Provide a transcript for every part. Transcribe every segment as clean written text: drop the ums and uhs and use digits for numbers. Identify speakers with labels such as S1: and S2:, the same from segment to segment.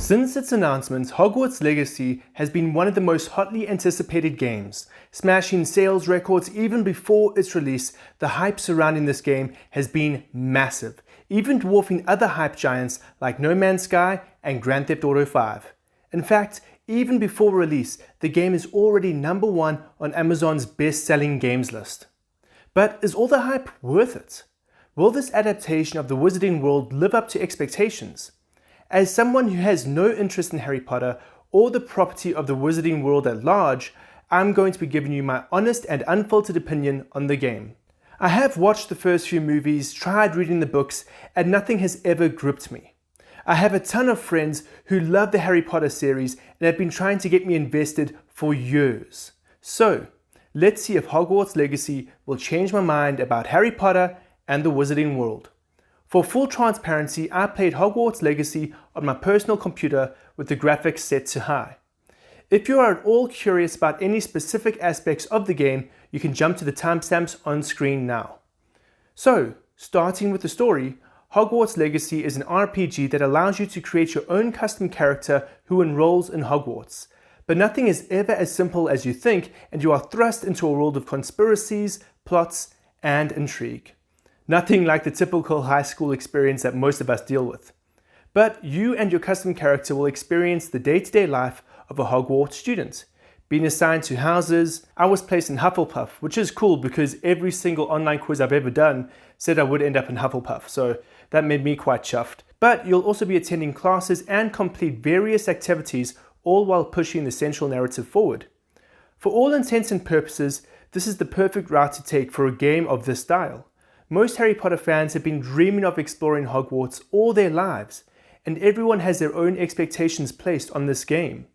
S1: Since its announcement, Hogwarts Legacy has been one of the most hotly anticipated games. Smashing sales records even before its release, the hype surrounding this game has been massive, even dwarfing other hype giants like No Man's Sky and Grand Theft Auto 5. In fact, even before release, the game is already #1 on Amazon's best-selling games list. But is all the hype worth it? Will this adaptation of the Wizarding World live up to expectations? As someone who has no interest in Harry Potter or the property of the Wizarding World at large, I'm going to be giving you my honest and unfiltered opinion on the game. I have watched the first few movies, tried reading the books, and nothing has ever gripped me. I have a ton of friends who love the Harry Potter series and have been trying to get me invested for years. So, let's see if Hogwarts Legacy will change my mind about Harry Potter and the Wizarding World. For full transparency, I played Hogwarts Legacy on my personal computer with the graphics set to high. If you are at all curious about any specific aspects of the game, you can jump to the timestamps on screen now. So, starting with the story, Hogwarts Legacy is an RPG that allows you to create your own custom character who enrolls in Hogwarts. But nothing is ever as simple as you think, and you are thrust into a world of conspiracies, plots, and intrigue. Nothing like the typical high school experience that most of us deal with. But you and your custom character will experience the day-to-day life of a Hogwarts student. Being assigned to houses, I was placed in Hufflepuff, which is cool because every single online quiz I've ever done said I would end up in Hufflepuff, so that made me quite chuffed. But you'll also be attending classes and complete various activities, all while pushing the central narrative forward. For all intents and purposes, this is the perfect route to take for a game of this style. Most Harry Potter fans have been dreaming of exploring Hogwarts all their lives, and everyone has their own expectations placed on this game.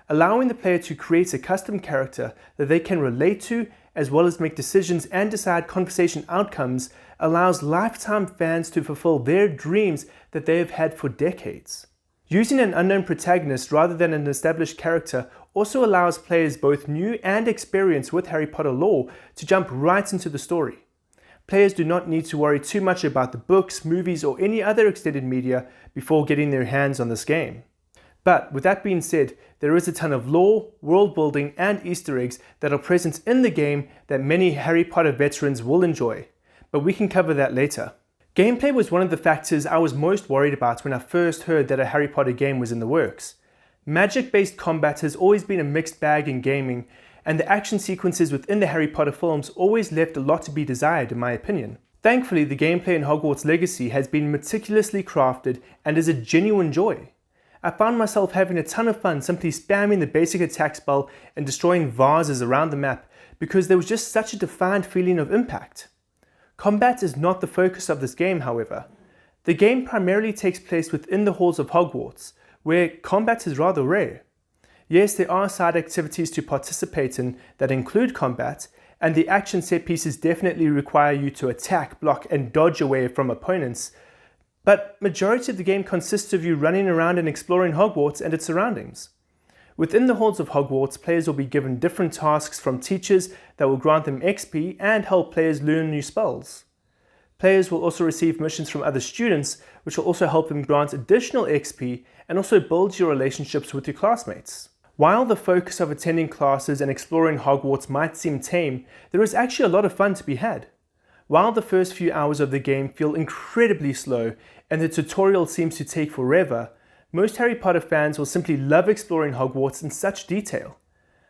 S1: Allowing the player to create a custom character that they can relate to, as well as make decisions and decide conversation outcomes, allows lifetime fans to fulfill their dreams that they have had for decades. Using an unknown protagonist rather than an established character also allows players both new and experienced with Harry Potter lore to jump right into the story. Players do not need to worry too much about the books, movies, or any other extended media before getting their hands on this game. But with that being said, there is a ton of lore, world building, and Easter eggs that are present in the game that many Harry Potter veterans will enjoy. But we can cover that later. Gameplay was one of the factors I was most worried about when I first heard that a Harry Potter game was in the works. Magic-based combat has always been a mixed bag in gaming, and the action sequences within the Harry Potter films always left a lot to be desired in my opinion. Thankfully, the gameplay in Hogwarts Legacy has been meticulously crafted and is a genuine joy. I found myself having a ton of fun simply spamming the basic attack spell and destroying vases around the map because there was just such a defined feeling of impact. Combat is not the focus of this game, however. The game primarily takes place within the halls of Hogwarts, where combat is rather rare. Yes, there are side activities to participate in that include combat, and the action set pieces definitely require you to attack, block, and dodge away from opponents, but majority of the game consists of you running around and exploring Hogwarts and its surroundings. Within the halls of Hogwarts, players will be given different tasks from teachers that will grant them XP and help players learn new spells. Players will also receive missions from other students, which will also help them grant additional XP and also build your relationships with your classmates. While the focus of attending classes and exploring Hogwarts might seem tame, there is actually a lot of fun to be had. While the first few hours of the game feel incredibly slow and the tutorial seems to take forever, most Harry Potter fans will simply love exploring Hogwarts in such detail.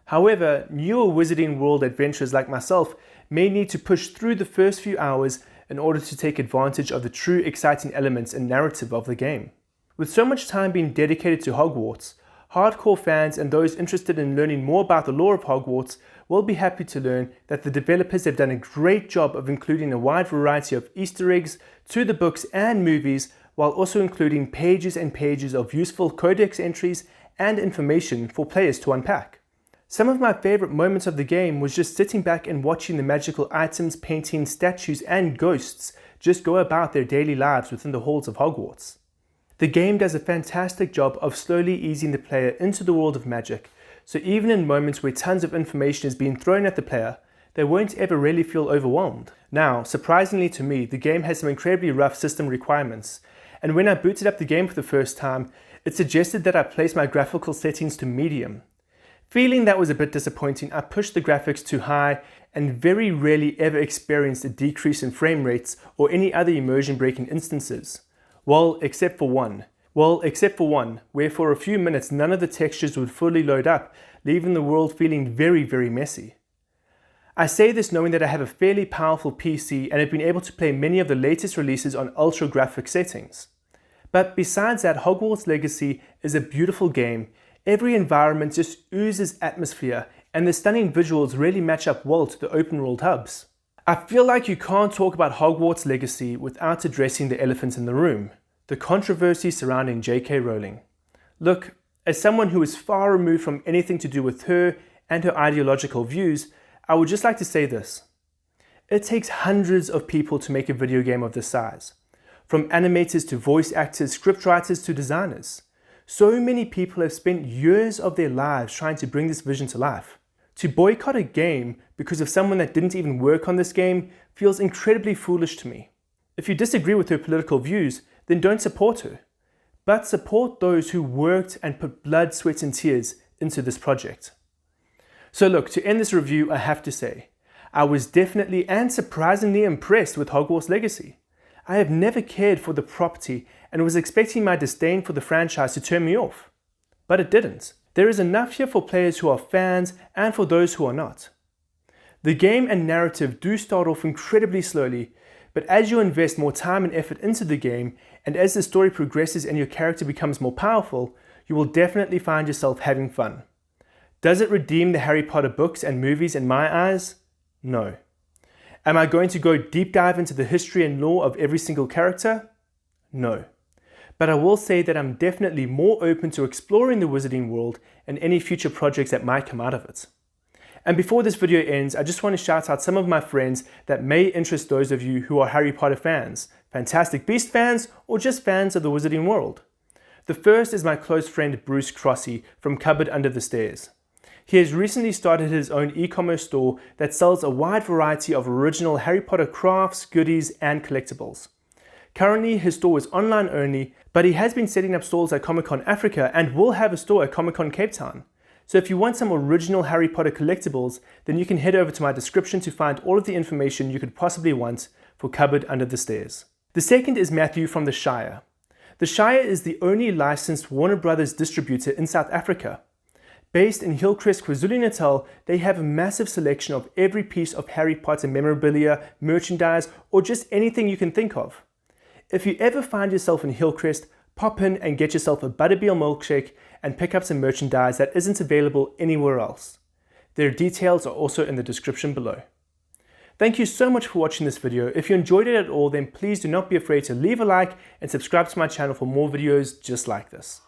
S1: However, newer Wizarding World adventurers like myself may need to push through the first few hours in order to take advantage of the true exciting elements and narrative of the game. With so much time being dedicated to Hogwarts, hardcore fans and those interested in learning more about the lore of Hogwarts will be happy to learn that the developers have done a great job of including a wide variety of Easter eggs to the books and movies, while also including pages and pages of useful codex entries and information for players to unpack. Some of my favorite moments of the game was just sitting back and watching the magical items, paintings, statues, and ghosts just go about their daily lives within the halls of Hogwarts. The game does a fantastic job of slowly easing the player into the world of magic, so even in moments where tons of information is being thrown at the player, they won't ever really feel overwhelmed. Now, surprisingly to me, the game has some incredibly rough system requirements, and when I booted up the game for the first time, It suggested that I place my graphical settings to medium. Feeling that was a bit disappointing, I pushed the graphics to high and very rarely ever experienced a decrease in frame rates or any other immersion breaking instances. Well, except for one, where for a few minutes none of the textures would fully load up, leaving the world feeling very, very messy. I say this knowing that I have a fairly powerful PC and have been able to play many of the latest releases on ultra graphic settings. But besides that, Hogwarts Legacy is a beautiful game. Every environment just oozes atmosphere, and the stunning visuals really match up well to the open world hubs. I feel like you can't talk about Hogwarts Legacy without addressing the elephant in the room, the controversy surrounding J.K. Rowling. Look, as someone who is far removed from anything to do with her and her ideological views, I would just like to say this. It takes hundreds of people to make a video game of this size. From animators to voice actors, scriptwriters to designers. So many people have spent years of their lives trying to bring this vision to life. To boycott a game because of someone that didn't even work on this game feels incredibly foolish to me. If you disagree with her political views, then don't support her. But support those who worked and put blood, sweat and tears into this project. So look, to end this review, I have to say, I was definitely and surprisingly impressed with Hogwarts Legacy. I have never cared for the property and was expecting my disdain for the franchise to turn me off. But it didn't. There is enough here for players who are fans and for those who are not. The game and narrative do start off incredibly slowly, but as you invest more time and effort into the game, and as the story progresses and your character becomes more powerful, you will definitely find yourself having fun. Does it redeem the Harry Potter books and movies in my eyes? No. Am I going to go deep dive into the history and lore of every single character? No. But I will say that I'm definitely more open to exploring the Wizarding world and any future projects that might come out of it. And before this video ends, I just want to shout out some of my friends that may interest those of you who are Harry Potter fans, Fantastic Beasts fans, or just fans of the Wizarding world. The first is my close friend Bruce Crossy from Cupboard Under the Stairs. He has recently started his own e-commerce store that sells a wide variety of original Harry Potter crafts, goodies, and collectibles. Currently, his store is online only, but he has been setting up stores at Comic-Con Africa and will have a store at Comic-Con Cape Town. So if you want some original Harry Potter collectibles, then you can head over to my description to find all of the information you could possibly want for Cupboard Under the Stairs. The second is Matthew from the Shire. The Shire is the only licensed Warner Brothers distributor in South Africa. Based in Hillcrest, KwaZulu-Natal, they have a massive selection of every piece of Harry Potter memorabilia, merchandise, or just anything you can think of. If you ever find yourself in Hillcrest, pop in and get yourself a Butterbeer milkshake and pick up some merchandise that isn't available anywhere else. Their details are also in the description below. Thank you so much for watching this video. If you enjoyed it at all, then please do not be afraid to leave a like and subscribe to my channel for more videos just like this.